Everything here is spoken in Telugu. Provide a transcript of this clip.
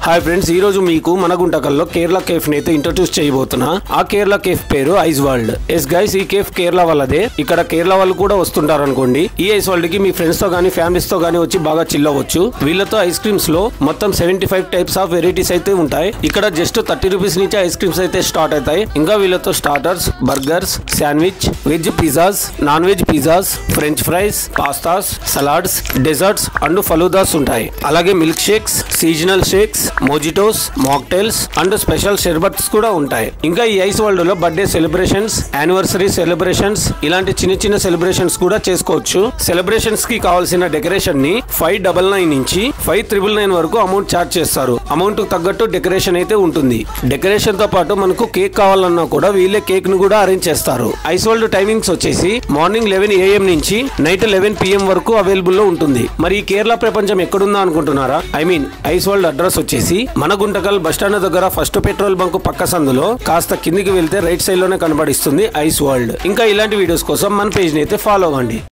హాయ్ ఫ్రెండ్స్, ఈ రోజు మీకు మన గుంటకల్లో కేరళ కేఫ్ ని అయితే ఇంట్రడ్యూస్ చేయబోతున్నా. ఆ కేరళ కేఫ్ పేరు ఐస్ వరల్డ్. ఎస్ గైస్, ఈ కేఫ్ కేరళ వాళ్ళదే. ఇక్కడ కేరళ వాళ్ళు కూడా వస్తుంటారు అనుకోండి. ఈ ఐస్ వరల్డ్ కి మీ ఫ్రెండ్స్ తో గానీ ఫ్యామిలీస్ తో గానీ వచ్చి బాగా చిల్ అవ్వచ్చు. వీళ్ళతో ఐస్ క్రీమ్స్ లో మొత్తం 75 టైప్స్ ఆఫ్ వెరైటీస్ అయితే ఉంటాయి. ఇక్కడ జస్ట్ 30 రూపీస్ నుంచి ఐస్ క్రీమ్స్ అయితే స్టార్ట్ అవుతాయి. ఇంకా వీళ్ళతో starters, burgers, sandwich, veg pizzas, non veg pizzas, french fries, pastas, salads, desserts and faloodas ఉంటాయి. అలాగే milk shakes, seasonal shakes, mojitos, mocktails and special sharbats కూడా ఉంటాయి. ఇంకా ఈ ఐస్ వరల్డ్ లో బర్త్డే సెలబ్రేషన్స్, యానివర్సరీ సెలబ్రేషన్స్ ఇలాంటి చిన్న చిన్న సెలబ్రేషన్స్ కూడా చేసుకోవచ్చు. సెలబ్రేషన్స్ కి కావాల్సిన డెకరేషన్ ని 599 నుంచి 599 వరకు అమౌంట్ చార్జ్ చేస్తారు. అమౌంట్ కు తగ్గట్టు డెకరేషన్ అయితే ఉంటుంది. డెకరేషన్ తో పాటు మనకు కేక్ కావాలన్నా కూడా వీళ్ళే కేక్ ను కూడా అరేంజ్ చేస్తారు. ఐస్ వరల్డ్ టైమింగ్స్ వచ్చేసి మార్నింగ్ 11 AM నుంచి నైట్ 11 PM వరకు అవైలబుల్ లో ఉంటుంది. మరి ఈ కేరళ ప్రపంచం ఎక్కడుందా అనుకుంటున్నారా? I mean ice world address వచ్చేసి మన గుంటకల్ బస్టాండ్ దగ్గర ఫస్ట్ పెట్రోల్ బంక్ పక్క సందులో కాస్త కిందికి వెళ్తే రైట్ సైడ్ లోనే కనబడిస్తుంది ఐస్ వరల్డ్. ఇంకా ఇలాంటి వీడియోస్ కోసం మన పేజ్ ని అయితే ఫాలో అవ్వండి.